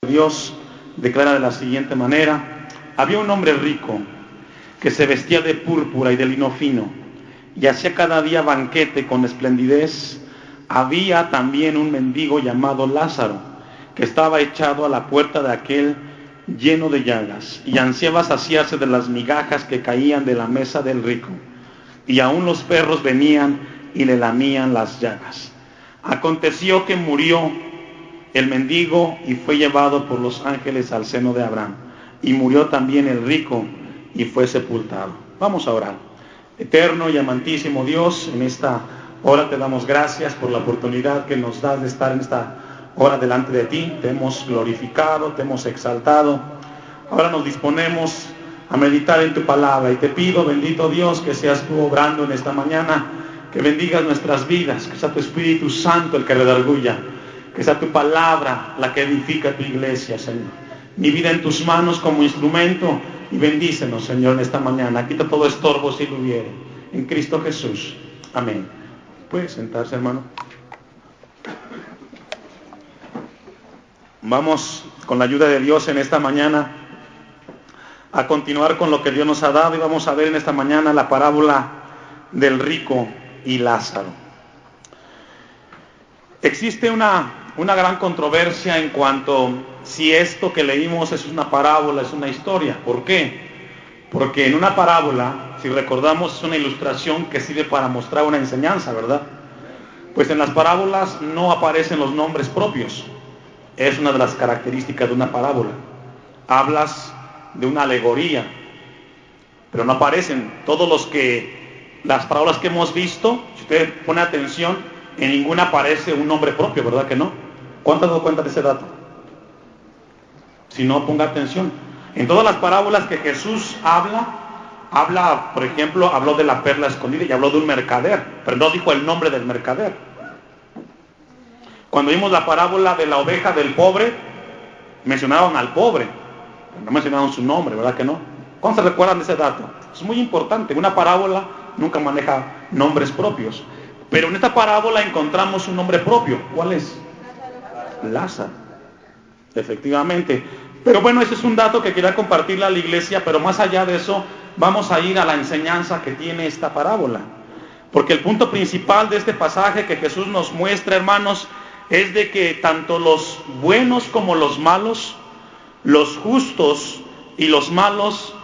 Dios declara de la siguiente manera: había un hombre rico que se vestía de púrpura y de lino fino y hacía cada día banquete con esplendidez. Había también un mendigo llamado Lázaro, que estaba echado a la puerta de aquel lleno de llagas, y ansiaba saciarse de las migajas que caían de la mesa del rico, y aún los perros venían y le lamían las llagas. Aconteció que murió el mendigo y fue llevado por los ángeles al seno de Abraham, y murió también el rico y fue sepultado. Vamos a orar. Eterno y amantísimo Dios, en esta hora te damos gracias por la oportunidad que nos das de estar en esta hora delante de ti. Te hemos glorificado, te hemos exaltado. Ahora nos disponemos a meditar en tu palabra y te pido, bendito Dios, que seas tú obrando en esta mañana, que bendigas nuestras vidas, que sea tu Espíritu Santo el que redarguya, que sea tu palabra la que edifica tu iglesia, Señor. Mi vida en tus manos como instrumento, y bendícenos, Señor, en esta mañana. Quita todo estorbo si lo hubiere, en Cristo Jesús. Amén. ¿Puede sentarse, hermano? Vamos, con la ayuda de Dios en esta mañana, a continuar con lo que Dios nos ha dado, y vamos a ver en esta mañana la parábola del rico y Lázaro. Existe una gran controversia en cuanto si esto que leímos es una parábola, es una historia. ¿Por qué? Porque en una parábola, si recordamos, es una ilustración que sirve para mostrar una enseñanza, ¿verdad? Pues en las parábolas no aparecen los nombres propios. Es una de las características de una parábola. Hablas de una alegoría, pero no aparecen las parábolas que hemos visto. Si usted pone atención, en ninguna aparece un nombre propio, ¿verdad que no? ¿Cuánto has dado cuenta de ese dato? Si no, ponga atención. En todas las parábolas que Jesús habla, por ejemplo, habló de la perla escondida y habló de un mercader, pero no dijo el nombre del mercader. Cuando vimos la parábola de la oveja del pobre, mencionaron al pobre, pero no mencionaron su nombre, ¿verdad que no? ¿Cuántos se recuerdan de ese dato? Es muy importante. Una parábola nunca maneja nombres propios. Pero en esta parábola encontramos un nombre propio. ¿Cuál es? Lázaro. Efectivamente. Pero bueno, ese es un dato que quería compartirle a la iglesia, pero más allá de eso, vamos a ir a la enseñanza que tiene esta parábola. Porque el punto principal de este pasaje que Jesús nos muestra, hermanos, es de que tanto los buenos como los malos, los justos y los malos,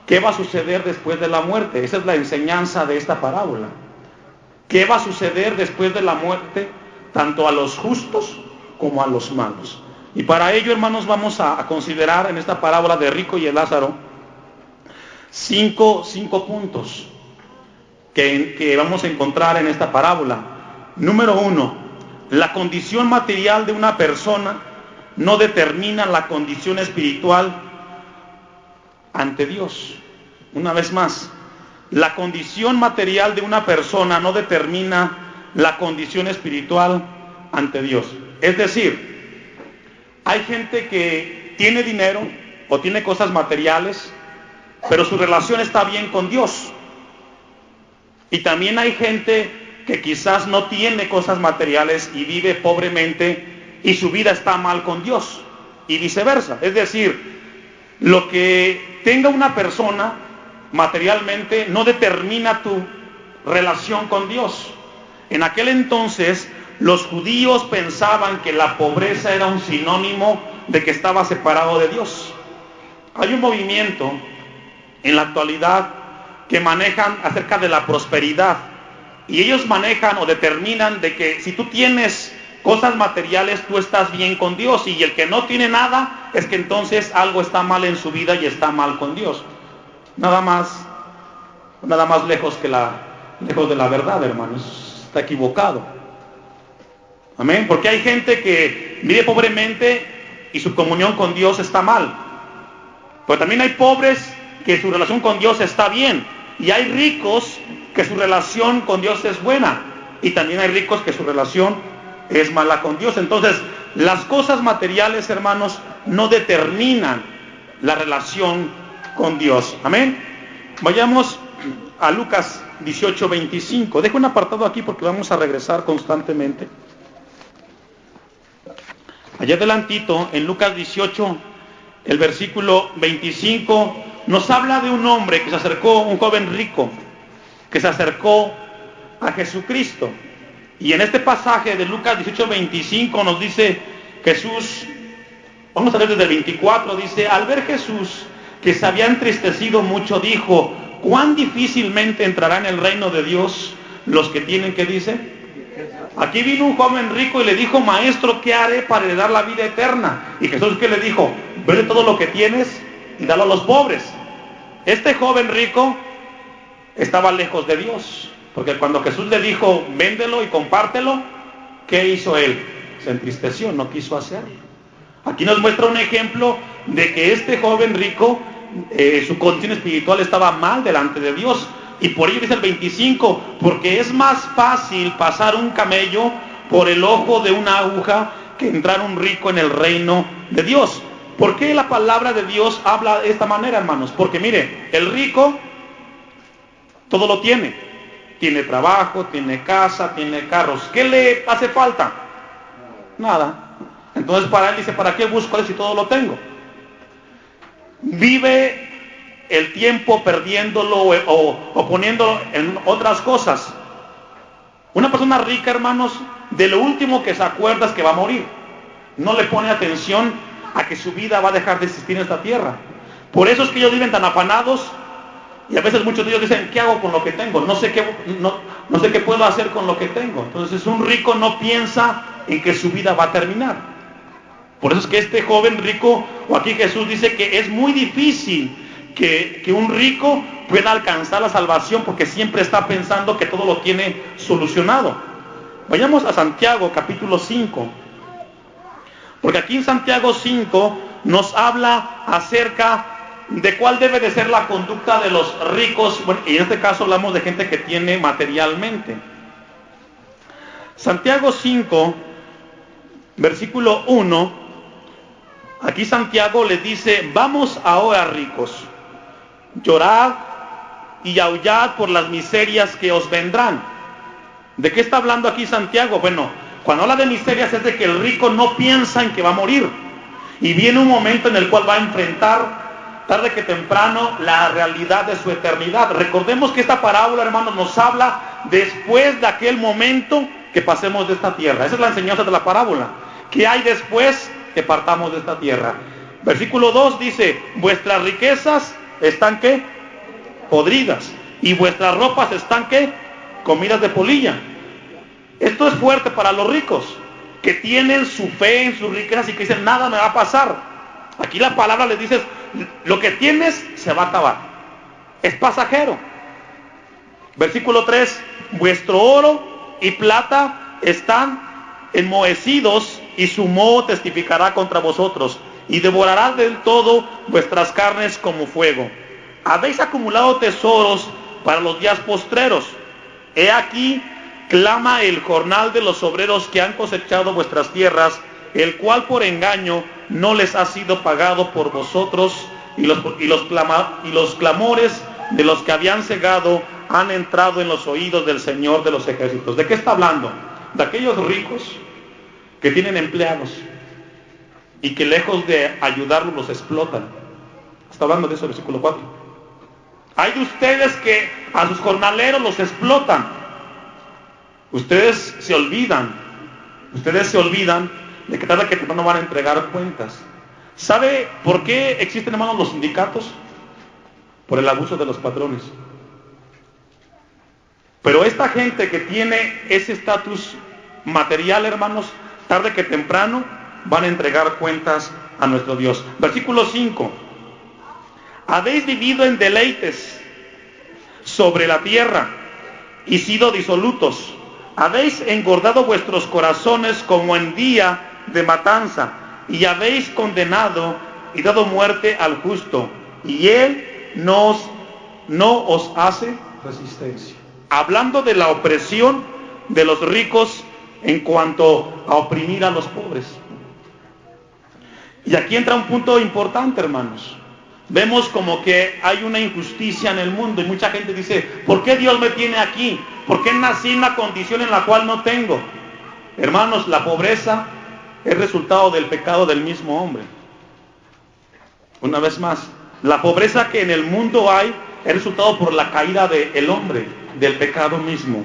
¿qué va a suceder después de la muerte? Esa es la enseñanza de esta parábola. ¿Qué va a suceder después de la muerte, tanto a los justos como a los malos? Y para ello, hermanos, vamos a considerar en esta parábola de rico y el Lázaro cinco puntos que vamos a encontrar en esta parábola. Número 1, la condición material de una persona no determina la condición espiritual ante Dios. Una vez más, la condición material de una persona no determina la condición espiritual ante Dios. Es decir, hay gente que tiene dinero o tiene cosas materiales, pero su relación está bien con Dios. Y también hay gente que quizás no tiene cosas materiales y vive pobremente y su vida está mal con Dios, y viceversa. Es decir, lo que tenga una persona materialmente no determina tu relación con Dios. En aquel entonces los judíos pensaban que la pobreza era un sinónimo de que estaba separado de Dios. Hay un movimiento en la actualidad que manejan acerca de la prosperidad, y ellos manejan o determinan de que si tú tienes cosas materiales, tú estás bien con Dios, y el que no tiene nada es que entonces algo está mal en su vida y está mal con Dios. Nada más lejos de la verdad, hermanos. Está equivocado. Amén. Porque hay gente que vive pobremente y su comunión con Dios está mal. Pero también hay pobres que su relación con Dios está bien. Y hay ricos que su relación con Dios es buena. Y también hay ricos que su relación es mala con Dios. Entonces, las cosas materiales, hermanos, no determinan la relación con Dios. Amén. Vayamos a Lucas 18:25. Dejo un apartado aquí porque vamos a regresar constantemente. Allá adelantito, en Lucas 18, el versículo 25, nos habla de un hombre que se acercó, un joven rico, que se acercó a Jesucristo. Y en este pasaje de Lucas 18, 25 nos dice Jesús, vamos a leer desde el 24, dice, al ver Jesús que se había entristecido mucho, dijo, ¿cuán difícilmente entrarán en el reino de Dios los que tienen, ¿qué dice? Aquí vino un joven rico y le dijo, maestro, ¿qué haré para heredar la vida eterna? Y Jesús, ¿qué le dijo? Vende todo lo que tienes y dalo a los pobres. Este joven rico estaba lejos de Dios, porque cuando Jesús le dijo, véndelo y compártelo, ¿qué hizo él? Se entristeció, no quiso hacerlo. Aquí nos muestra un ejemplo de que este joven rico, su condición espiritual estaba mal delante de Dios. Y por ello dice el 25, porque es más fácil pasar un camello por el ojo de una aguja que entrar un rico en el reino de Dios. ¿Por qué la palabra de Dios habla de esta manera, hermanos? Porque mire, el rico todo lo tiene. Tiene trabajo, tiene casa, tiene carros. ¿Qué le hace falta? Nada. Entonces para él dice, ¿para qué busco si todo lo tengo? Vive el tiempo perdiéndolo o poniéndolo en otras cosas. Una persona rica, hermanos, de lo último que se acuerda es que va a morir. No le pone atención a que su vida va a dejar de existir en esta tierra. Por eso es que ellos viven tan afanados y a veces muchos de ellos dicen, ¿qué hago con lo que tengo? No sé qué puedo hacer con lo que tengo. Entonces un rico no piensa en que su vida va a terminar. Por eso es que este joven rico, o aquí Jesús dice que es muy difícil que un rico pueda alcanzar la salvación porque siempre está pensando que todo lo tiene solucionado. Vayamos a Santiago capítulo 5, porque aquí en Santiago 5 nos habla acerca de cuál debe de ser la conducta de los ricos, bueno, y en este caso hablamos de gente que tiene materialmente. Santiago 5, versículo 1, aquí Santiago les dice, vamos ahora ricos, llorad y aullad por las miserias que os vendrán. ¿De qué está hablando aquí Santiago? Bueno, cuando habla de miserias es de que el rico no piensa en que va a morir. Y viene un momento en el cual va a enfrentar, tarde que temprano, la realidad de su eternidad. Recordemos que esta parábola, hermanos, nos habla después de aquel momento que pasemos de esta tierra. Esa es la enseñanza de la parábola. ¿Qué hay después que partamos de esta tierra? Versículo 2 dice, vuestras riquezas están ¿qué? Podridas. Y vuestras ropas están ¿qué? Comidas de polilla. Esto es fuerte para los ricos, que tienen su fe en sus riquezas y que dicen, nada me va a pasar. Aquí la palabra les dice, lo que tienes se va a acabar. Es pasajero. Versículo 3, vuestro oro y plata están enmohecidos y su moho testificará contra vosotros y devorará del todo vuestras carnes como fuego. Habéis acumulado tesoros para los días postreros. He aquí, clama el jornal de los obreros que han cosechado vuestras tierras, el cual por engaño no les ha sido pagado por vosotros, y los clamores de los que habían cegado han entrado en los oídos del Señor de los ejércitos. ¿De qué está hablando? De aquellos ricos que tienen empleados y que lejos de ayudarlos los explotan. Está hablando de eso el versículo 4. Hay de ustedes que a sus jornaleros los explotan. Ustedes se olvidan de que tarde que temprano van a entregar cuentas. ¿Sabe por qué existen, hermanos, los sindicatos? Por el abuso de los patrones. Pero esta gente que tiene ese estatus material, hermanos, tarde que temprano van a entregar cuentas a nuestro Dios. Versículo 5. Habéis vivido en deleites sobre la tierra y sido disolutos. Habéis engordado vuestros corazones como en día de matanza, y habéis condenado y dado muerte al justo, y él no os hace resistencia. Hablando de la opresión de los ricos en cuanto a oprimir a los pobres. Y aquí entra un punto importante, hermanos. Vemos como que hay una injusticia en el mundo y mucha gente dice, ¿por qué Dios me tiene aquí? ¿Por qué nací en una condición en la cual no tengo? Hermanos, la pobreza es resultado del pecado del mismo hombre. Una vez más, la pobreza que en el mundo hay es resultado por la caída del hombre, del pecado mismo.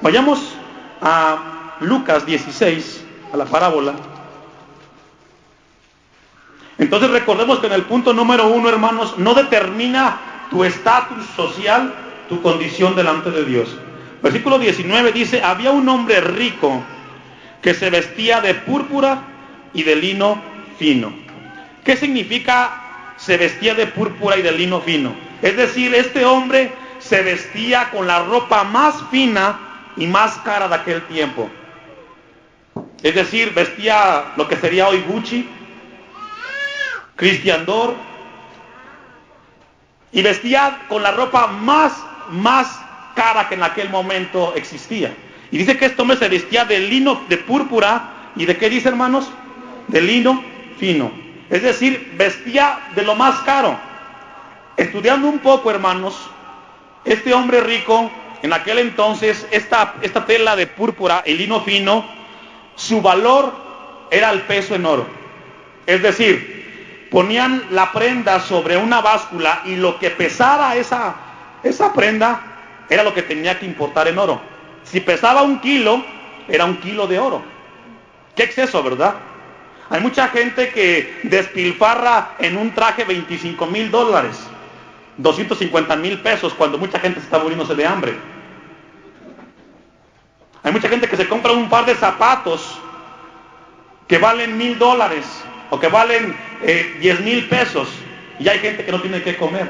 Vayamos a Lucas 16, a la parábola. Entonces recordemos que en el punto número 1, hermanos, no determina tu estatus social, tu condición delante de Dios. Versículo 19 dice: había un hombre rico que se vestía de púrpura y de lino fino. ¿Qué significa se vestía de púrpura y de lino fino? Es decir, este hombre se vestía con la ropa más fina y más cara de aquel tiempo. Es decir, vestía lo que sería hoy Gucci, Christian Dior, y vestía con la ropa más cara que en aquel momento existía. Y dice que este hombre se vestía de lino, de púrpura, y ¿de qué dice, hermanos? De lino fino. Es decir, vestía de lo más caro. Estudiando un poco, hermanos, este hombre rico, en aquel entonces, esta tela de púrpura y lino fino, su valor era el peso en oro. Es decir, ponían la prenda sobre una báscula y lo que pesara esa prenda era lo que tenía que importar en oro. Si pesaba 1 kilo, era 1 kilo de oro. Qué exceso, ¿verdad? Hay mucha gente que despilfarra en un traje $25,000, 250,000 pesos, cuando mucha gente está muriéndose de hambre. Hay mucha gente que se compra un par de zapatos que valen $1,000 o que valen 10,000 pesos, y hay gente que no tiene que comer.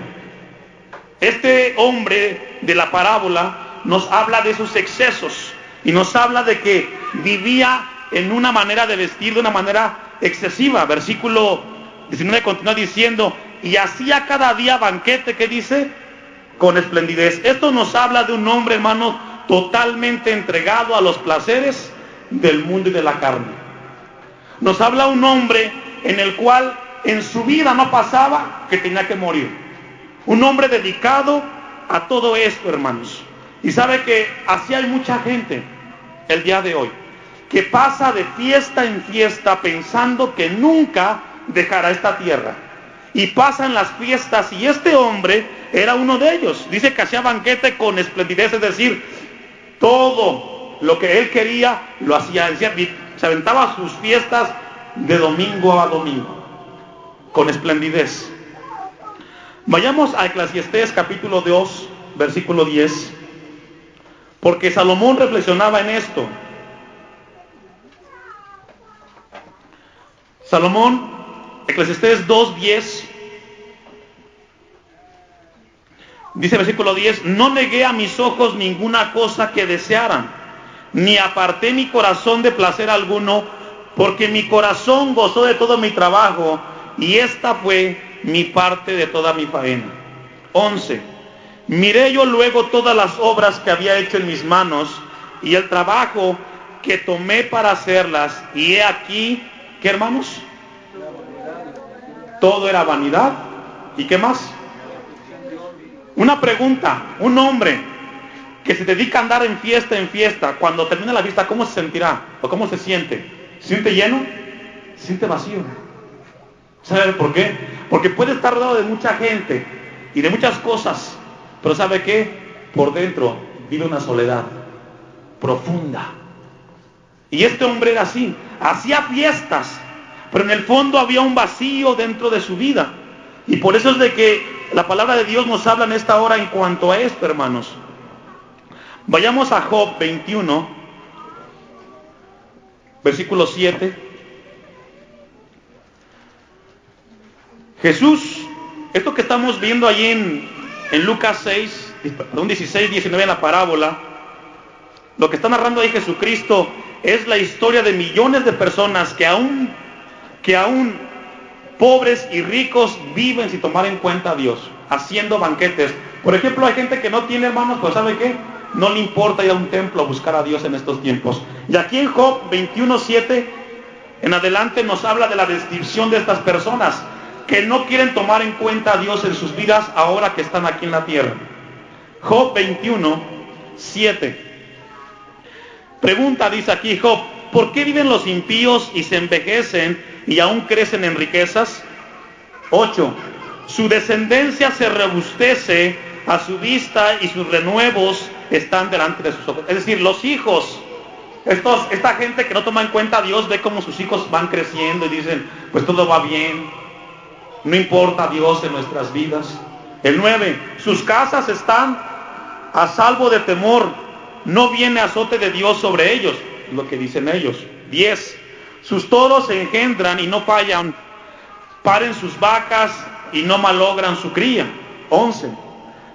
Este hombre de la parábola nos habla de sus excesos y nos habla de que vivía en una manera de vestir de una manera excesiva. Versículo 19 continúa diciendo: y hacía cada día banquete, ¿qué dice? Con esplendidez. Esto nos habla de un hombre, hermano, totalmente entregado a los placeres del mundo y de la carne. Nos habla un hombre en el cual en su vida no pasaba que tenía que morir. Un hombre dedicado a todo esto, hermanos. Y sabe que así hay mucha gente el día de hoy, que pasa de fiesta en fiesta pensando que nunca dejará esta tierra. Y pasan las fiestas, y este hombre era uno de ellos. Dice que hacía banquete con esplendidez, es decir, todo lo que él quería lo hacía. Se aventaba sus fiestas de domingo a domingo, con esplendidez. Vayamos a Eclesiastés capítulo 2, versículo 10, porque Salomón reflexionaba en esto. Salomón, Eclesiastés 2:10, dice versículo 10: no negué a mis ojos ninguna cosa que desearan, ni aparté mi corazón de placer alguno, porque mi corazón gozó de todo mi trabajo, y esta fue mi parte de toda mi faena. 11. Miré yo luego todas las obras que había hecho en mis manos, y el trabajo que tomé para hacerlas, y he aquí, ¿qué, hermanos? Todo era vanidad. ¿Y qué más? Una pregunta: un hombre que se dedica a andar en fiesta, cuando termina la fiesta, ¿cómo se sentirá? ¿O cómo se siente? ¿Se siente lleno? ¿Se siente vacío? ¿Sabe por qué? Porque puede estar rodeado de mucha gente y de muchas cosas, pero ¿sabe qué? Por dentro vive una soledad profunda. Y este hombre era así, hacía fiestas, pero en el fondo había un vacío dentro de su vida. Y por eso es de que la palabra de Dios nos habla en esta hora en cuanto a esto, hermanos. Vayamos a Job 21, versículo 7. Jesús, esto que estamos viendo allí en Lucas 16, 19 en la parábola, lo que está narrando ahí Jesucristo es la historia de millones de personas que aún pobres y ricos viven sin tomar en cuenta a Dios, haciendo banquetes. Por ejemplo, hay gente que no tiene, hermanos, pues ¿sabe qué? No le importa ir a un templo a buscar a Dios en estos tiempos. Y aquí en Job 21:7 en adelante nos habla de la descripción de estas personas que no quieren tomar en cuenta a Dios en sus vidas ahora que están aquí en la tierra. Job 21:7. Pregunta, dice aquí Job: ¿por qué viven los impíos y se envejecen y aún crecen en riquezas? 8. Su descendencia se robustece a su vista y sus renuevos están delante de sus ojos. Es decir, los hijos, esta gente que no toma en cuenta a Dios, ve cómo sus hijos van creciendo y dicen, pues todo va bien, no importa Dios en nuestras vidas. El 9. Sus casas están a salvo de temor, no viene azote de Dios sobre ellos, es lo que dicen ellos. 10. Sus toros se engendran y no fallan, paren sus vacas y no malogran su cría. 11.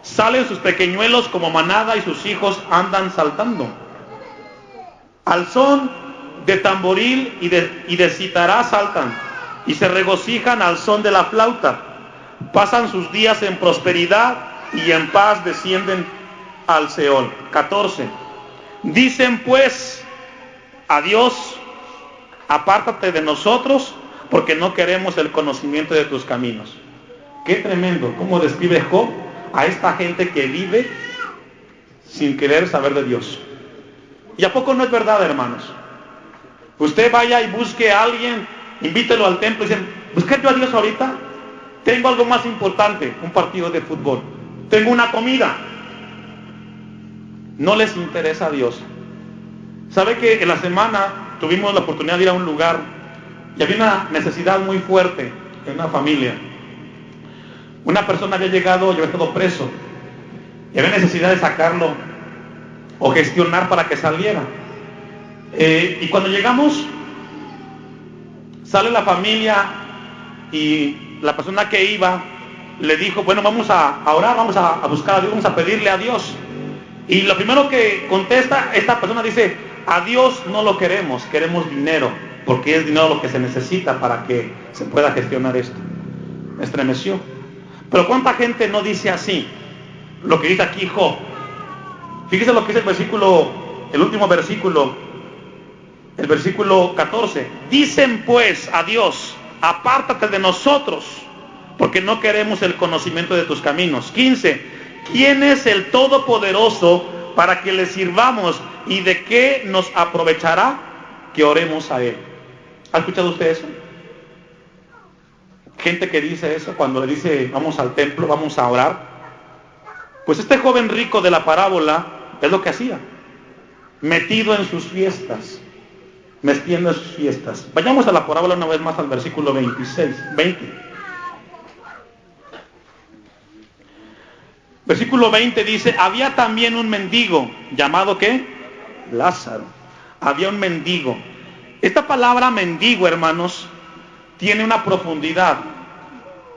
Salen sus pequeñuelos como manada y sus hijos andan saltando. Al son de tamboril y de citará saltan y se regocijan al son de la flauta. Pasan sus días en prosperidad y en paz descienden al Seol. 14. Dicen pues a Dios, apártate de nosotros, porque no queremos el conocimiento de tus caminos. Qué tremendo, cómo describe Job a esta gente que vive sin querer saber de Dios. ¿Y a poco no es verdad, hermanos? Usted vaya y busque a alguien, invítelo al templo y dicen, ¿busqué yo a Dios ahorita? Tengo algo más importante, un partido de fútbol. Tengo una comida. No les interesa a Dios. ¿Sabe que en la semana tuvimos la oportunidad de ir a un lugar y había una necesidad muy fuerte en una familia? Una persona había llegado y había estado preso y había necesidad de sacarlo o gestionar para que saliera. Y cuando llegamos, sale la familia y la persona que iba le dijo, bueno, vamos a orar, vamos a buscar a Dios, vamos a pedirle a Dios. Y lo primero que contesta esta persona dice, a Dios no lo queremos, queremos dinero, porque es dinero lo que se necesita para que se pueda gestionar esto. Me estremeció. Pero ¿cuánta gente no dice así? Lo que dice aquí Job. Fíjese lo que dice el último versículo, el versículo 14. Dicen pues a Dios, apártate de nosotros, porque no queremos el conocimiento de tus caminos. 15. ¿Quién es el Todopoderoso para que le sirvamos y de qué nos aprovechará que oremos a Él? ¿Ha escuchado usted eso? Gente que dice eso cuando le dice vamos al templo, vamos a orar. Pues este joven rico de la parábola es lo que hacía, metido en sus fiestas, metiendo en sus fiestas. Vayamos a la parábola una vez más al versículo 20. Versículo 20 dice, había también un mendigo, llamado ¿qué? Lázaro. Había un mendigo. Esta palabra mendigo, hermanos, tiene una profundidad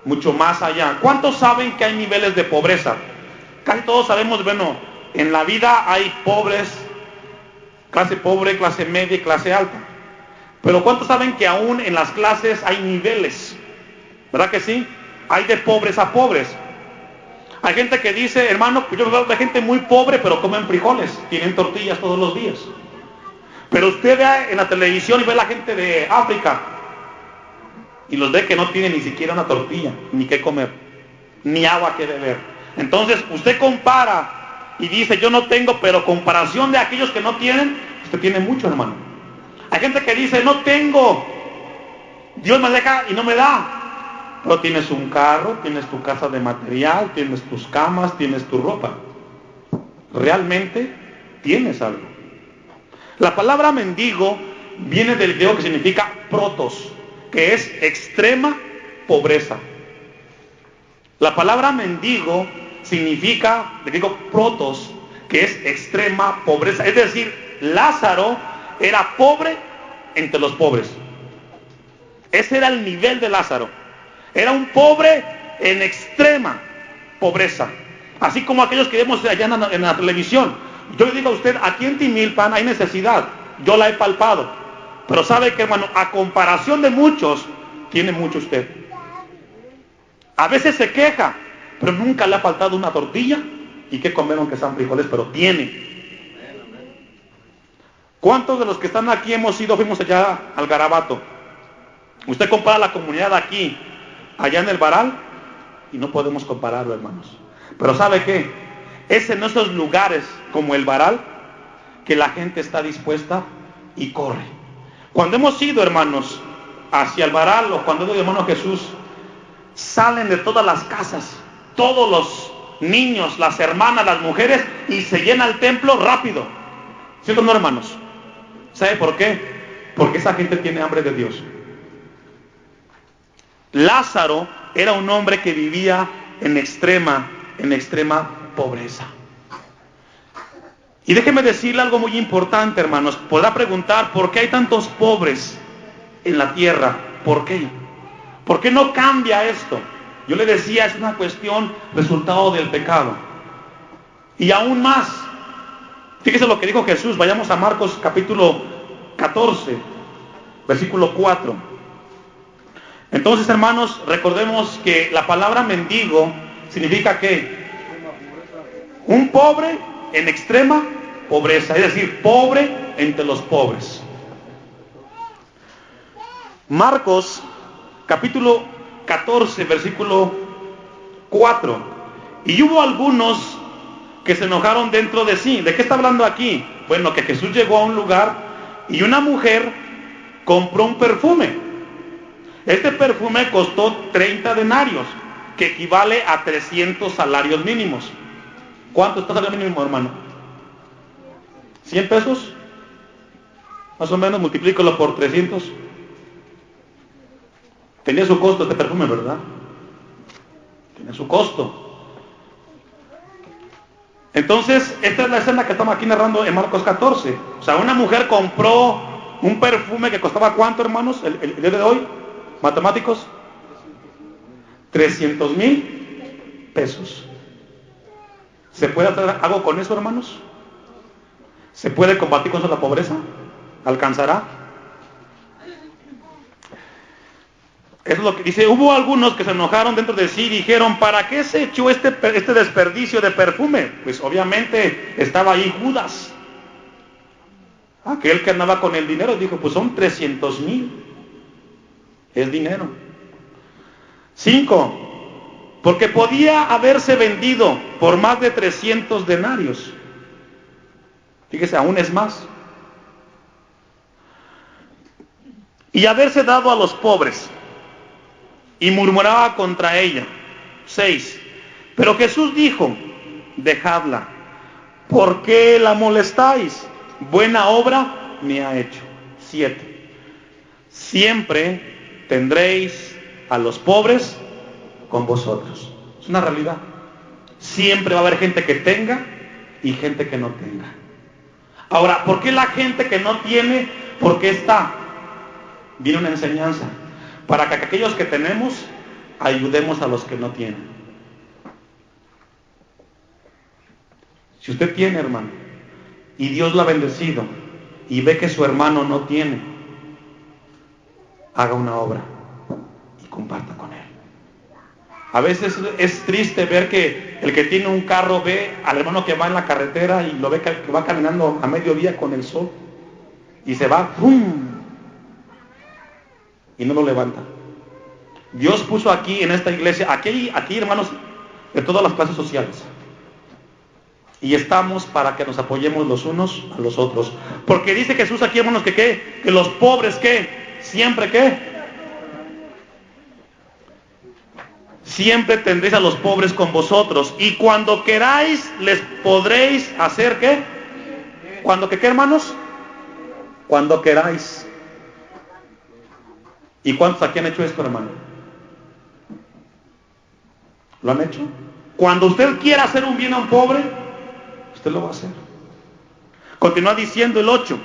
mucho más allá. ¿Cuántos saben que hay niveles de pobreza? Casi todos sabemos, bueno, en la vida hay pobres, clase pobre, clase media y clase alta. Pero ¿cuántos saben que aún en las clases hay niveles? ¿Verdad que sí? Hay de pobres a pobres. Hay gente que dice, hermano, yo veo de gente muy pobre, pero comen frijoles, tienen tortillas todos los días. Pero usted ve en la televisión y ve a la gente de África y los ve que no tienen ni siquiera una tortilla, ni qué comer, ni agua que beber. Entonces usted compara y dice, yo no tengo, pero comparación de aquellos que no tienen, usted tiene mucho, hermano. Hay gente que dice, no tengo, Dios me deja y no me da. Pero tienes un carro, tienes tu casa de material, tienes tus camas, tienes tu ropa. Realmente tienes algo. La palabra mendigo viene del griego que significa protos, que es extrema pobreza. La palabra mendigo significa, le digo, protos, que es extrema pobreza. Es decir, Lázaro era pobre entre los pobres. Ese era el nivel de Lázaro. Era un pobre en extrema pobreza. Así como aquellos que vemos allá en la televisión. Yo le digo a usted, aquí en Timilpan hay necesidad. Yo la he palpado. Pero sabe que, hermano, a comparación de muchos, tiene mucho usted. A veces se queja, pero nunca le ha faltado una tortilla y que comer aunque sean frijoles, pero tiene. ¿Cuántos de los que están aquí fuimos allá al Garabato? Usted compara la comunidad aquí, allá en el Baral, y no podemos compararlo, hermanos. Pero ¿sabe qué? Es en esos lugares como el Baral que la gente está dispuesta y corre. Cuando hemos ido, hermanos, hacia el varal, o cuando hemos ido, hermano Jesús, salen de todas las casas, todos los niños, las hermanas, las mujeres, y se llena el templo rápido. ¿Cierto o no, hermanos? ¿Sabe por qué? Porque esa gente tiene hambre de Dios. Lázaro era un hombre que vivía en extrema pobreza. Y déjeme decirle algo muy importante, hermanos. Podrá preguntar, ¿por qué hay tantos pobres en la tierra? ¿Por qué? ¿Por qué no cambia esto? Yo le decía, es una cuestión resultado del pecado. Y aún más, fíjese lo que dijo Jesús. Vayamos a Marcos capítulo 14, versículo 4. Entonces, hermanos, recordemos que la palabra mendigo significa ¿qué? Un pobre en extrema pobreza, es decir, pobre entre los pobres. Marcos capítulo 14, versículo 4. Y hubo algunos que se enojaron dentro de sí. ¿De qué está hablando aquí? Bueno, que Jesús llegó a un lugar y una mujer compró un perfume. Este perfume costó 30 denarios, que equivale a 300 salarios mínimos. ¿Cuánto está el salario mínimo, hermano? ¿100 pesos? Más o menos, multiplícalo por 300. Tenía su costo este perfume, ¿verdad? Tenía su costo. Entonces, esta es la escena que estamos aquí narrando en Marcos 14. O sea, una mujer compró un perfume que costaba ¿cuánto, hermanos? El día de hoy, matemáticos, 300,000 pesos. ¿Se puede hacer algo con eso, hermanos? ¿Se puede combatir con eso la pobreza? ¿Alcanzará? Eso es lo que dice. Hubo algunos que se enojaron dentro de sí y dijeron, ¿para qué se echó este desperdicio de perfume? Pues obviamente estaba ahí Judas, aquel que andaba con el dinero. Dijo, pues son 300,000. Es dinero. 5. Porque podía haberse vendido por más de 300 denarios. Fíjese, aún es más. Y haberse dado a los pobres. Y murmuraba contra ella. 6. Pero Jesús dijo, dejadla. ¿Por qué la molestáis? Buena obra me ha hecho. 7. Siempre tendréis a los pobres con vosotros. Es una realidad. Siempre va a haber gente que tenga y gente que no tenga. Ahora, ¿por qué la gente que no tiene? ¿Por qué está? Viene una enseñanza. Para que aquellos que tenemos, ayudemos a los que no tienen. Si usted tiene, hermano, y Dios lo ha bendecido, y ve que su hermano no tiene, haga una obra y comparta con él. A veces es triste ver que el que tiene un carro ve al hermano que va en la carretera y lo ve que va caminando a mediodía con el sol y se va, ¡pum!, y no lo levanta. Dios puso aquí en esta iglesia, aquí hermanos de todas las clases sociales, y estamos para que nos apoyemos los unos a los otros, porque dice Jesús aquí, hermanos, que los pobres, siempre siempre tendréis a los pobres con vosotros, y cuando queráis les podréis hacer ¿qué? Cuando que, ¿qué, hermanos? Cuando queráis. ¿Y cuántos aquí han hecho esto, hermano? ¿Lo han hecho? Cuando usted quiera hacer un bien a un pobre, usted lo va a hacer. Continúa diciendo el 8.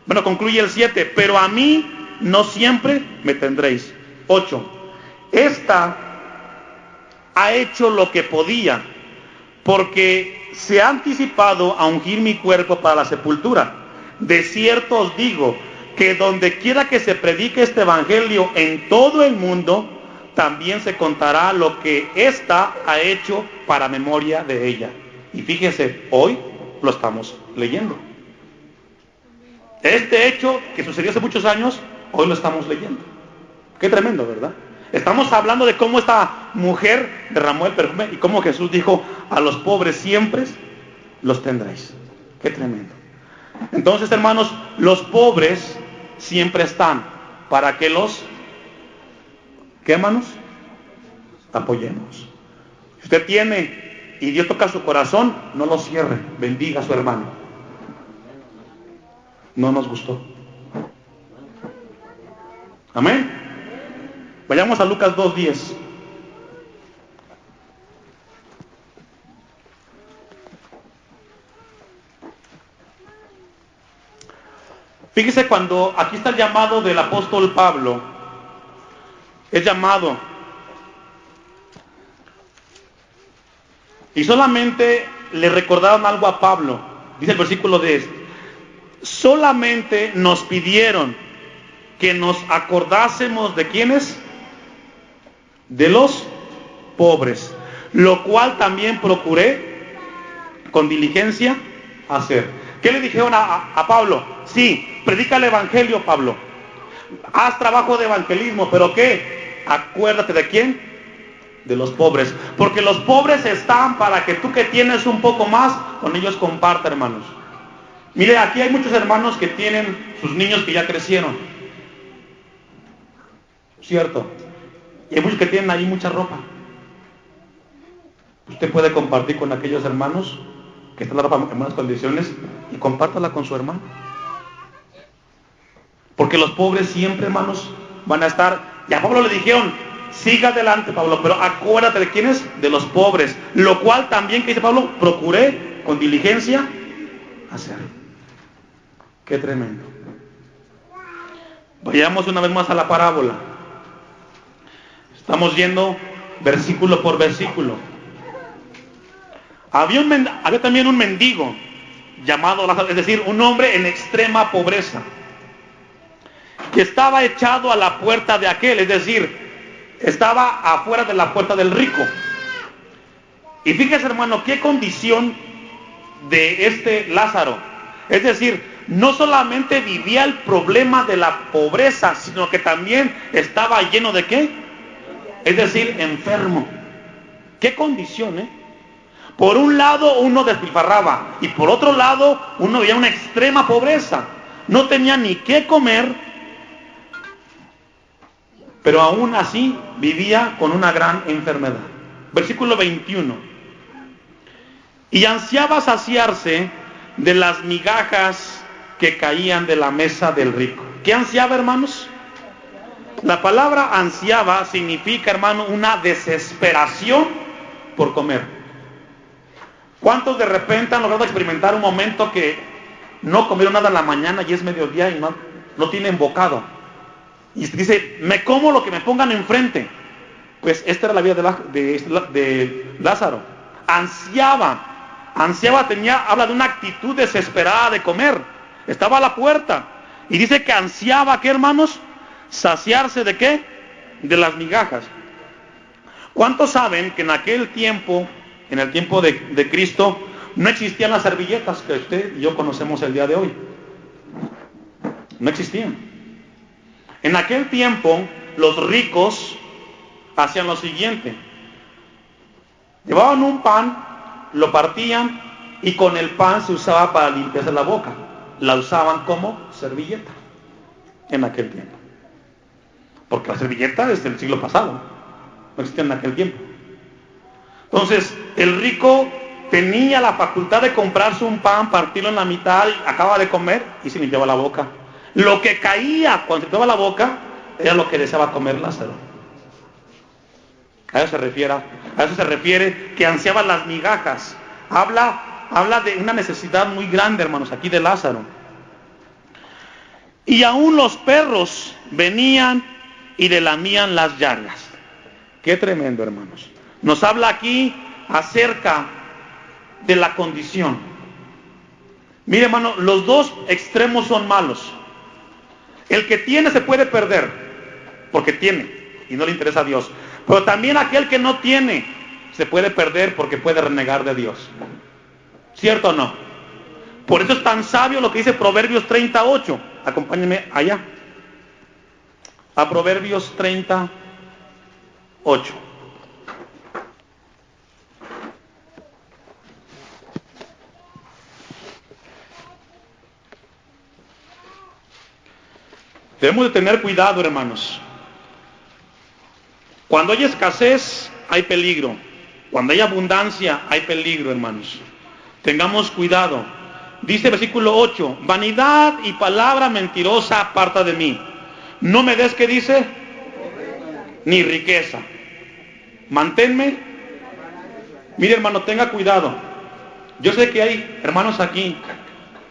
Bueno, concluye el 7. Pero a mí no siempre me tendréis. 8. Esta ha hecho lo que podía, porque se ha anticipado a ungir mi cuerpo para la sepultura. De cierto os digo, que donde quiera que se predique este evangelio en todo el mundo, también se contará lo que ésta ha hecho para memoria de ella. Y fíjese, hoy lo estamos leyendo. Este hecho que sucedió hace muchos años, hoy lo estamos leyendo. Qué tremendo, ¿verdad? Estamos hablando de cómo esta mujer derramó el perfume y cómo Jesús dijo, a los pobres siempre los tendréis. Qué tremendo. Entonces, hermanos, los pobres siempre están para que los, ¿qué, hermanos? Apoyemos. Si usted tiene y Dios toca su corazón, no lo cierre, bendiga a su hermano. No nos gustó. Amén. Vayamos a Lucas 2:10. Fíjese, cuando aquí está el llamado del apóstol Pablo, es llamado, y solamente le recordaron algo a Pablo. Dice el versículo 10, solamente nos pidieron que nos acordásemos de quiénes, de los pobres, lo cual también procuré con diligencia hacer. ¿Qué le dijeron a Pablo? Sí, predica el evangelio, Pablo, haz trabajo de evangelismo, pero ¿qué? Acuérdate de quién, de los pobres, porque los pobres están para que tú, que tienes un poco más, con ellos comparta, hermanos. Mire, aquí hay muchos hermanos que tienen sus niños que ya crecieron, ¿cierto? Y hay muchos que tienen ahí mucha ropa. Usted puede compartir con aquellos hermanos que están la ropa en buenas condiciones y compártala con su hermano. Porque los pobres siempre, hermanos, van a estar. Y a Pablo le dijeron, siga adelante, Pablo, pero acuérdate de quiénes, de los pobres, lo cual también, que dice Pablo, procuré con diligencia hacer. Qué tremendo. Vayamos una vez más a la parábola. Estamos yendo versículo por versículo. Había también un mendigo llamado Lázaro, es decir, un hombre en extrema pobreza, que estaba echado a la puerta de aquel, es decir, estaba afuera de la puerta del rico. Y fíjese, hermano, qué condición de este Lázaro. Es decir, no solamente vivía el problema de la pobreza, sino que también estaba lleno de ¿qué? Es decir, enfermo. Qué condición, ¿eh? Por un lado uno despilfarraba y por otro lado uno veía una extrema pobreza. No tenía ni qué comer, pero aún así vivía con una gran enfermedad. Versículo 21. Y ansiaba saciarse de las migajas que caían de la mesa del rico. ¿Qué ansiaba, hermanos? La palabra ansiaba significa, hermano, una desesperación por comer. ¿Cuántos de repente han logrado experimentar un momento que no comieron nada en la mañana y es mediodía y no tienen bocado? Y dice, me como lo que me pongan enfrente. Pues esta era la vida de Lázaro. Ansiaba, habla de una actitud desesperada de comer. Estaba a la puerta. Y dice que ansiaba, ¿qué, hermanos? Saciarse de ¿qué? De las migajas. ¿Cuántos saben que en aquel tiempo, en el tiempo de Cristo, no existían las servilletas que usted y yo conocemos el día de hoy? No existían. En aquel tiempo, los ricos hacían lo siguiente. Llevaban un pan, lo partían y con el pan se usaba para limpiarse la boca. La usaban como servilleta en aquel tiempo. Porque la servilleta es del siglo pasado, no existía en aquel tiempo. Entonces, el rico tenía la facultad de comprarse un pan, partirlo en la mitad, acaba de comer y se limpiaba la boca. Lo que caía cuando se limpiaba la boca era lo que deseaba comer Lázaro. A eso se refiere que ansiaba las migajas. Habla de una necesidad muy grande, hermanos, aquí de Lázaro. Y aún los perros venían y le lamían las llagas. Qué tremendo, hermanos. Nos habla aquí acerca de la condición. Mire, hermano, los dos extremos son malos. El que tiene se puede perder, porque tiene, y no le interesa a Dios. Pero también aquel que no tiene, se puede perder porque puede renegar de Dios. ¿Cierto o no? Por eso es tan sabio lo que dice Proverbios 38. Acompáñenme allá. A Proverbios 38. Debemos de tener cuidado, hermanos. Cuando hay escasez, hay peligro. Cuando hay abundancia, hay peligro, hermanos. Tengamos cuidado. Dice el versículo 8, vanidad y palabra mentirosa aparta de mí. No me des, ¿qué dice? Ni riqueza. Manténme. Mire, hermano, tenga cuidado. Yo sé que hay hermanos aquí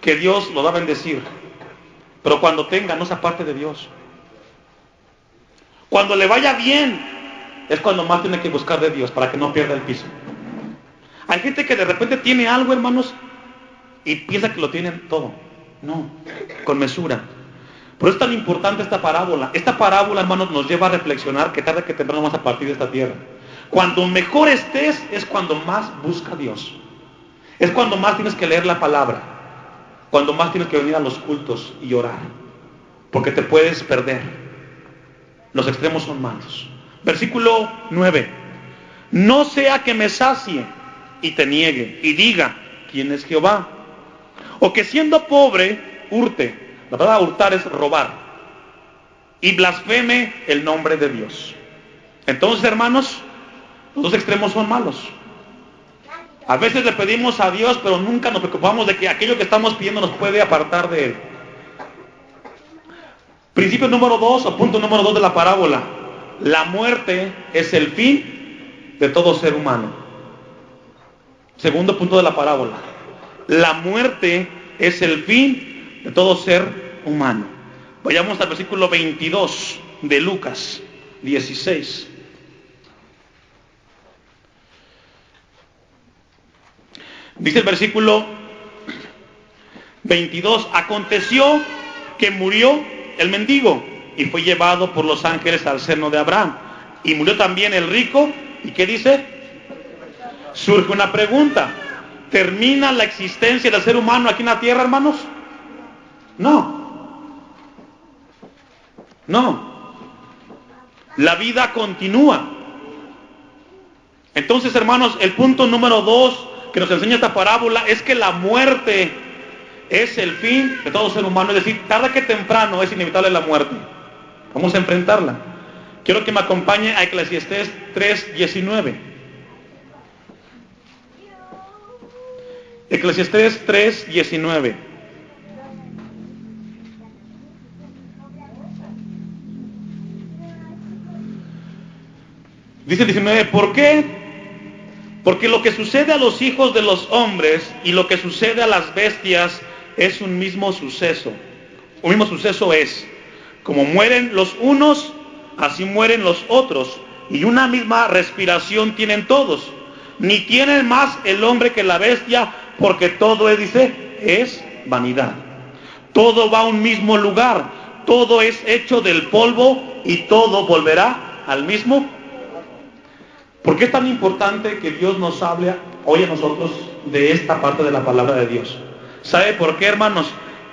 que Dios los va a bendecir, pero cuando tenga, no se aparte de Dios. Cuando le vaya bien, es cuando más tiene que buscar de Dios para que no pierda el piso. Hay gente que de repente tiene algo, hermanos, y piensa que lo tienen todo. No, con mesura. Por eso es tan importante esta parábola. Esta parábola, hermanos, nos lleva a reflexionar que tarde que temprano vamos a partir de esta tierra. Cuando mejor estés, es cuando más busca a Dios. Es cuando más tienes que leer la palabra. Cuando más tienes que venir a los cultos y orar. Porque te puedes perder. Los extremos son malos. Versículo 9. No sea que me sacie y te niegue y diga, ¿quién es Jehová? O que siendo pobre, hurte. La palabra hurtar es robar. Y blasfeme el nombre de Dios. Entonces, hermanos, los dos extremos son malos. A veces le pedimos a Dios, pero nunca nos preocupamos de que aquello que estamos pidiendo nos puede apartar de Él. Principio número 2, o punto número 2 de la parábola. La muerte es el fin de todo ser humano. Segundo punto de la parábola. La muerte es el fin de todo ser humano. Vayamos al versículo 22 de Lucas 16. Dice el versículo 22, aconteció que murió el mendigo y fue llevado por los ángeles al seno de Abraham. Y murió también el rico. ¿Y qué dice? Surge una pregunta. ¿Termina la existencia del ser humano aquí en la tierra, hermanos? No. No. La vida continúa. Entonces, hermanos, el punto número 2 que nos enseña esta parábola es que la muerte es el fin de todo ser humano. Es decir, tarde que temprano es inevitable la muerte. Vamos a enfrentarla. Quiero que me acompañe a Eclesiastés 3:19. Eclesiastés 3:19. Dice el 19, ¿por qué? Porque lo que sucede a los hijos de los hombres y lo que sucede a las bestias es un mismo suceso. Un mismo suceso es, como mueren los unos, así mueren los otros, y una misma respiración tienen todos. Ni tienen más el hombre que la bestia, porque todo es, dice, es vanidad. Todo va a un mismo lugar, todo es hecho del polvo y todo volverá al mismo. ¿Por qué es tan importante que Dios nos hable hoy a nosotros de esta parte de la palabra de Dios? ¿Sabe por qué, hermanos?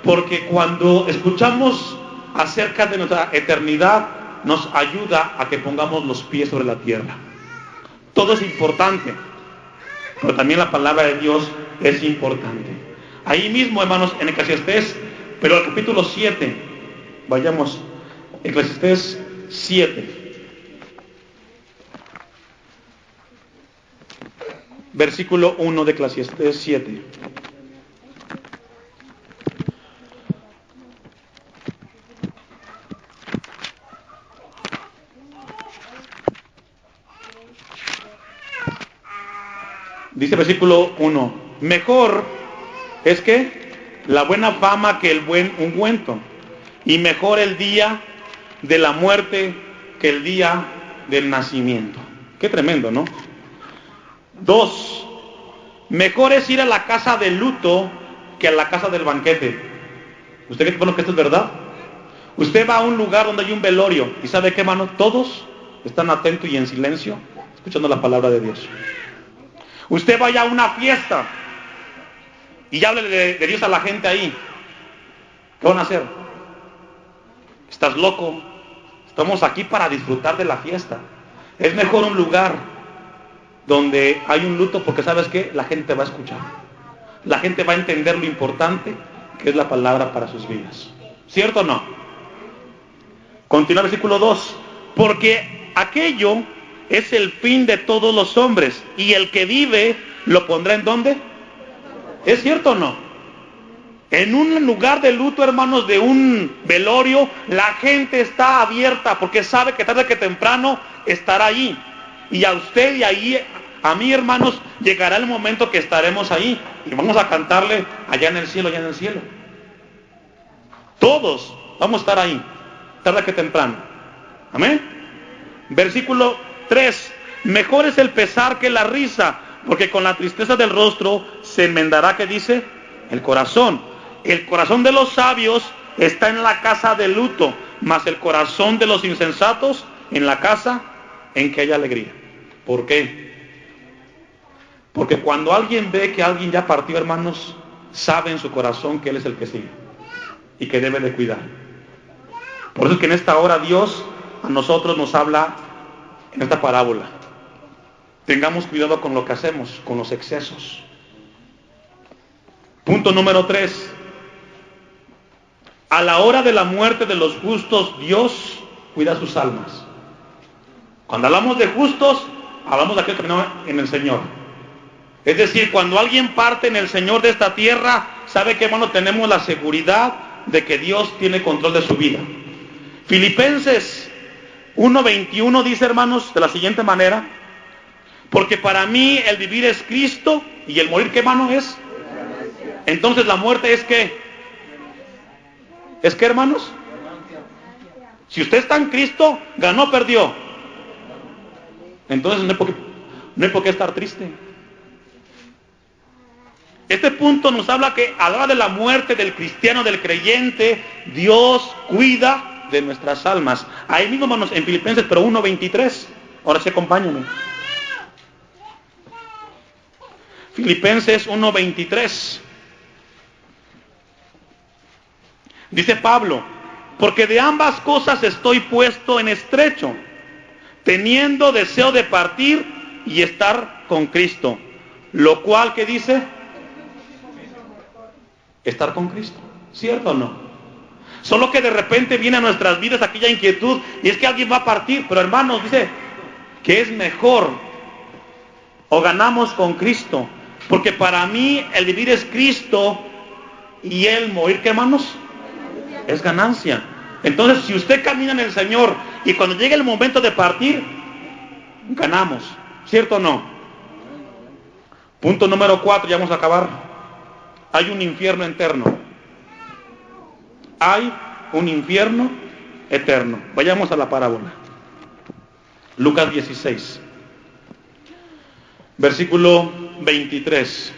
Porque cuando escuchamos acerca de nuestra eternidad, nos ayuda a que pongamos los pies sobre la tierra. Todo es importante, pero también la palabra de Dios es importante. Ahí mismo, hermanos, en Eclesiastés, pero el capítulo 7, vayamos, Eclesiastés 7. Versículo 1 de Eclesiastés 7. Dice versículo 1, mejor es que la buena fama que el buen ungüento, y mejor el día de la muerte que el día del nacimiento. Qué tremendo, ¿no? 2, mejor es ir a la casa del luto que a la casa del banquete. ¿Usted cree bueno, que esto es verdad? Usted va a un lugar donde hay un velorio y ¿sabe qué, hermano? Todos están atentos y en silencio escuchando la palabra de Dios. Usted vaya a una fiesta y hable de Dios a la gente ahí. ¿Qué van a hacer? ¿Estás loco? Estamos aquí para disfrutar de la fiesta. Es mejor un lugar donde hay un luto, porque ¿sabes qué? La gente va a escuchar. La gente va a entender lo importante que es la palabra para sus vidas. ¿Cierto o no? Continúa el versículo 2. Porque aquello es el fin de todos los hombres, y el que vive lo pondrá ¿en dónde? ¿Es cierto o no? En un lugar de luto, hermanos, de un velorio, la gente está abierta porque sabe que tarde que temprano estará ahí. Y a usted y a mí, hermanos, llegará el momento que estaremos ahí y vamos a cantarle allá en el cielo, allá en el cielo. Todos vamos a estar ahí, tarde que temprano. Amén. Versículo 3. Mejor es el pesar que la risa, porque con la tristeza del rostro se enmendará, ¿qué dice? El corazón. El corazón de los sabios está en la casa de luto, mas el corazón de los insensatos en la casa en que hay alegría. ¿Por qué? Porque cuando alguien ve que alguien ya partió, hermanos, sabe en su corazón que él es el que sigue y que debe de cuidar. Por eso es que en esta hora Dios a nosotros nos habla en esta parábola. Tengamos cuidado con lo que hacemos, con los excesos. Punto número 3. A la hora de la muerte de los justos, Dios cuida sus almas. Cuando hablamos de justos, hablamos de aquel que caminó en el Señor. Es decir, cuando alguien parte en el Señor de esta tierra, sabe que, hermano, tenemos la seguridad de que Dios tiene control de su vida. Filipenses 1:21 dice, hermanos, de la siguiente manera: porque para mí el vivir es Cristo y el morir, ¿qué, hermano, es? Entonces la muerte es ¿qué? ¿Es qué, hermanos? Si usted está en Cristo, ganó o perdió. Entonces no hay por qué estar triste. Este punto nos habla que a la hora de la muerte del cristiano, del creyente, Dios cuida de nuestras almas. Ahí mismo, hermanos, en Filipenses, pero 1:23. Ahora sí, acompáñenme. Filipenses 1:23. Dice Pablo: porque de ambas cosas estoy puesto en estrecho, teniendo deseo de partir y estar con Cristo. Lo cual, ¿qué dice? Estar con Cristo. ¿Cierto o no? Solo que de repente viene a nuestras vidas aquella inquietud, y es que alguien va a partir. Pero, hermanos, dice que es mejor o ganamos con Cristo. Porque para mí el vivir es Cristo y el morir, ¿qué, hermanos? Es ganancia. Entonces, si usted camina en el Señor y cuando llegue el momento de partir, ganamos. ¿Cierto o no? Punto número 4, ya vamos a acabar. Hay un infierno eterno. Hay un infierno eterno. Vayamos a la parábola. Lucas 16, versículo 23.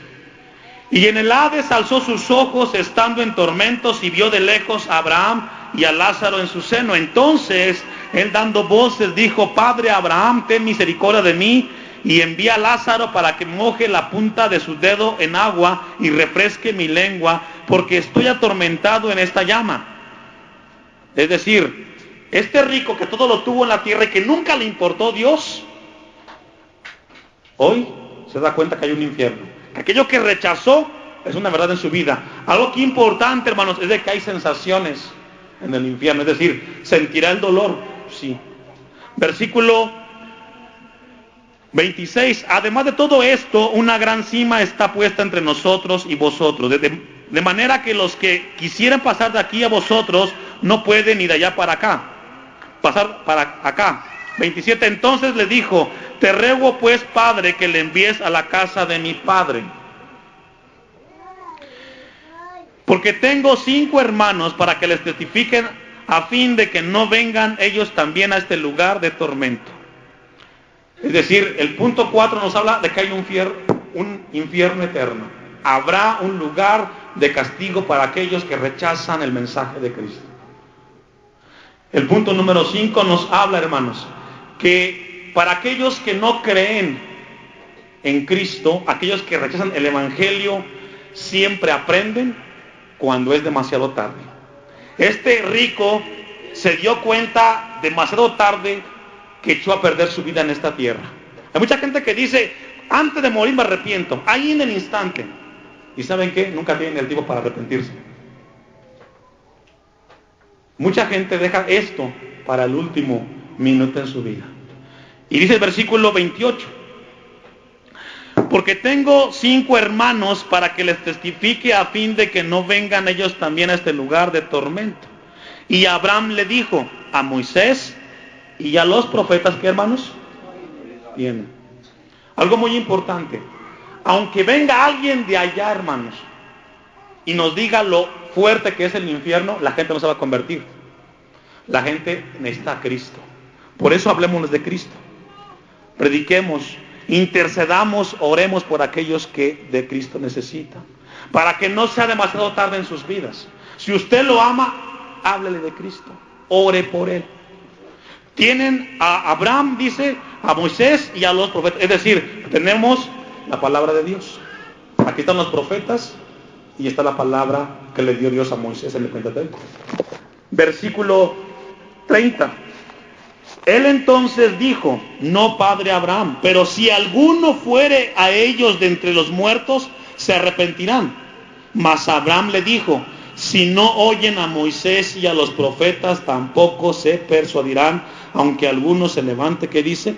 Y en el Hades alzó sus ojos estando en tormentos y vio de lejos a Abraham y a Lázaro en su seno. Entonces él, dando voces, dijo: Padre Abraham, ten misericordia de mí y envía a Lázaro para que moje la punta de su dedo en agua y refresque mi lengua, porque estoy atormentado en esta llama. Es decir, este rico que todo lo tuvo en la tierra y que nunca le importó Dios, hoy se da cuenta que hay un infierno. Aquello que rechazó es una verdad en su vida. Algo que importante, hermanos, es de que hay sensaciones en el infierno. Es decir, ¿sentirá el dolor? Sí. Versículo 26. Además de todo esto, una gran cima está puesta entre nosotros y vosotros. De manera que los que quisieran pasar de aquí a vosotros no pueden ni de allá para acá. Pasar para acá. 27. Entonces le dijo: te ruego pues, Padre, que le envíes a la casa de mi padre, porque tengo 5 hermanos, para que les testifiquen, a fin de que no vengan ellos también a este lugar de tormento. Es decir, el punto 4 nos habla de que hay un infierno eterno. Habrá un lugar de castigo para aquellos que rechazan el mensaje de Cristo. El punto número 5 nos habla, hermanos, que para aquellos que no creen en Cristo, aquellos que rechazan el Evangelio, siempre aprenden cuando es demasiado tarde. Este rico se dio cuenta demasiado tarde que echó a perder su vida en esta tierra. Hay mucha gente que dice: antes de morir me arrepiento, ahí en el instante. ¿Y saben qué? Nunca tienen el tiempo para arrepentirse. Mucha gente deja esto para el último minuto en su vida. Y dice el versículo 28, porque tengo 5 hermanos para que les testifique a fin de que no vengan ellos también a este lugar de tormento. Y Abraham le dijo a Moisés y a los profetas, ¿qué hermanos? Bien. Algo muy importante. Aunque venga alguien de allá, hermanos, y nos diga lo fuerte que es el infierno, la gente no se va a convertir. La gente necesita a Cristo. Por eso hablemos de Cristo. Prediquemos, intercedamos, oremos por aquellos que de Cristo necesitan, para que no sea demasiado tarde en sus vidas. Si usted lo ama, háblele de Cristo, ore por él. Tienen a Abraham, dice, a Moisés y a los profetas. Es decir, tenemos la palabra de Dios. Aquí están los profetas y está la palabra que le dio Dios a Moisés en el Pentateuco. Versículo 30. Él entonces dijo: no, padre Abraham, pero si alguno fuere a ellos de entre los muertos, se arrepentirán. Mas Abraham le dijo: si no oyen a Moisés y a los profetas, tampoco se persuadirán, aunque alguno se levante. ¿Qué dice?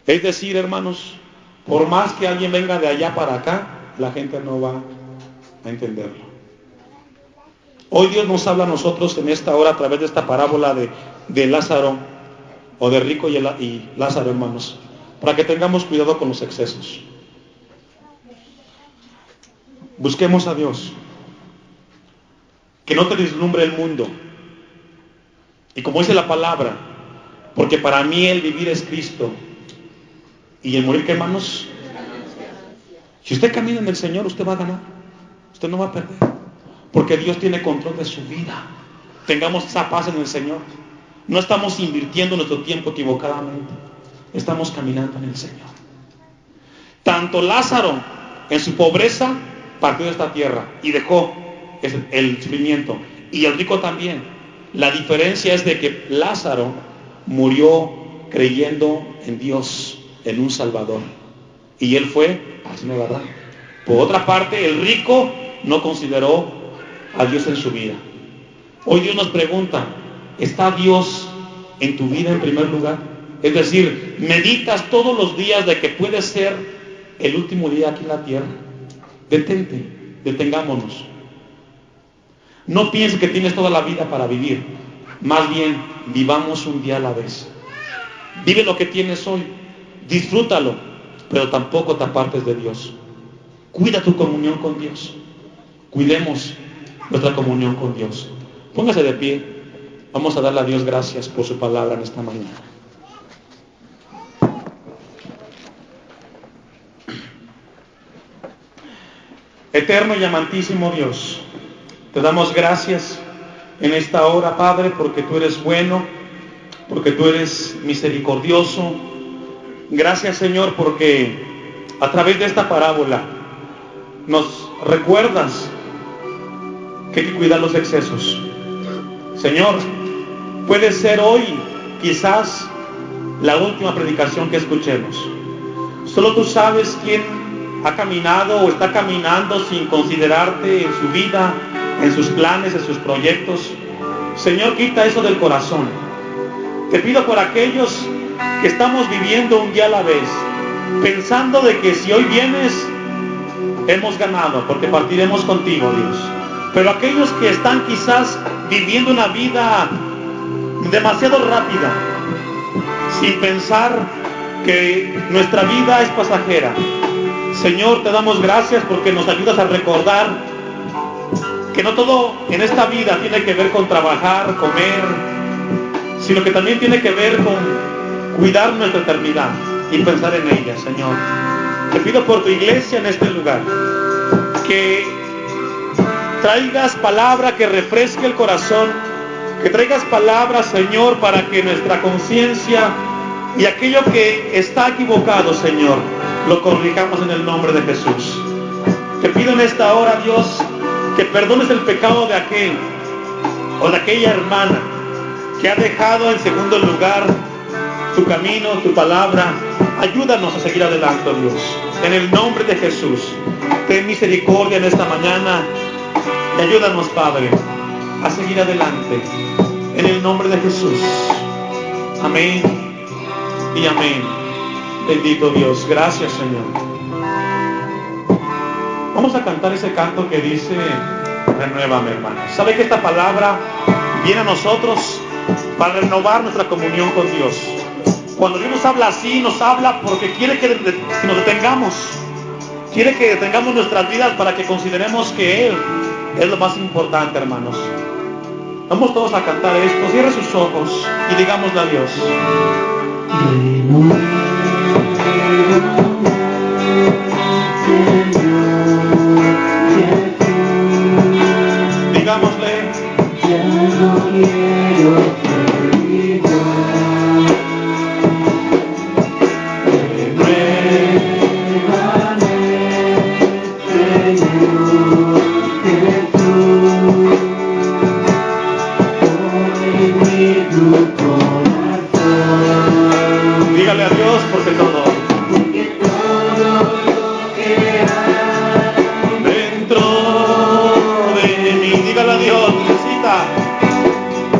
Es decir, hermanos, por más que alguien venga de allá para acá, la gente no va a entenderlo. Hoy Dios nos habla a nosotros en esta hora a través de esta parábola de Lázaro, o de rico y Lázaro, hermanos, para que tengamos cuidado con los excesos. Busquemos a Dios. Que no te deslumbre el mundo. Y como dice la palabra, porque para mí el vivir es Cristo y el morir, ¿qué, hermanos? Si usted camina en el Señor, usted va a ganar. Usted no va a perder. Porque Dios tiene control de su vida. Tengamos esa paz en el Señor. No estamos invirtiendo nuestro tiempo equivocadamente. Estamos caminando en el Señor. Tanto Lázaro, en su pobreza, partió de esta tierra y dejó el sufrimiento. Y el rico también. La diferencia es de que Lázaro murió creyendo en Dios, en un Salvador. Y él fue al Señor, ¿verdad? Por otra parte, el rico no consideró a Dios en su vida. Hoy Dios nos pregunta: ¿está Dios en tu vida en primer lugar? Es decir, ¿meditas todos los días de que puede ser el último día aquí en la tierra? Detengámonos. No pienses que tienes toda la vida para vivir. Más bien, vivamos un día a la vez. Vive lo que tienes hoy. Disfrútalo, pero tampoco te apartes de Dios. Cuida tu comunión con Dios. Cuidemos nuestra comunión con Dios. Póngase de pie. Vamos a darle a Dios gracias por su palabra en esta mañana. Eterno y amantísimo Dios, te damos gracias en esta hora, Padre, porque tú eres bueno, porque tú eres misericordioso. Gracias, Señor, porque a través de esta parábola nos recuerdas que hay que cuidar los excesos. Señor, puede ser hoy quizás la última predicación que escuchemos. Solo tú sabes quién ha caminado o está caminando sin considerarte en su vida, en sus planes, en sus proyectos. Señor, quita eso del corazón. Te pido por aquellos que estamos viviendo un día a la vez, pensando de que si hoy vienes, hemos ganado, porque partiremos contigo, Dios. Pero aquellos que están quizás viviendo una vida demasiado rápida, sin pensar que nuestra vida es pasajera. Señor, te damos gracias porque nos ayudas a recordar que no todo en esta vida tiene que ver con trabajar, comer, sino que también tiene que ver con cuidar nuestra eternidad y pensar en ella, Señor. Te pido por tu iglesia en este lugar, que traigas palabra que refresque el corazón, que traigas palabra, Señor, para que nuestra conciencia y aquello que está equivocado, Señor, lo corrijamos en el nombre de Jesús. Te pido en esta hora, Dios, que perdones el pecado de aquel o de aquella hermana que ha dejado en segundo lugar tu camino, tu palabra. Ayúdanos a seguir adelante, Dios, en el nombre de Jesús. Ten misericordia en esta mañana y ayúdanos, Padre, a seguir adelante en el nombre de Jesús. Amén y amén. Bendito Dios. Gracias, Señor. Vamos a cantar ese canto que dice: renuévame, hermanos. ¿Sabe que esta palabra viene a nosotros para renovar nuestra comunión con Dios? Cuando Dios nos habla así, nos habla porque quiere que nos detengamos. Quiere que detengamos nuestras vidas para que consideremos que Él es lo más importante, hermanos. Vamos todos a cantar esto. Cierre sus ojos y digámosle a Dios: digámosle: ya no quiero ser igual. Renuévame, Señor Jesús. Hoy tu corazón. dígale a Dios porque todo Lo que hay dentro de mí. Dígale a Dios, necesita.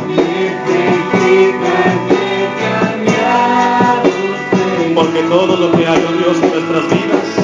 necesitas ser cambiado, Señor. Porque todo lo que hay, oh Dios, en nuestras vidas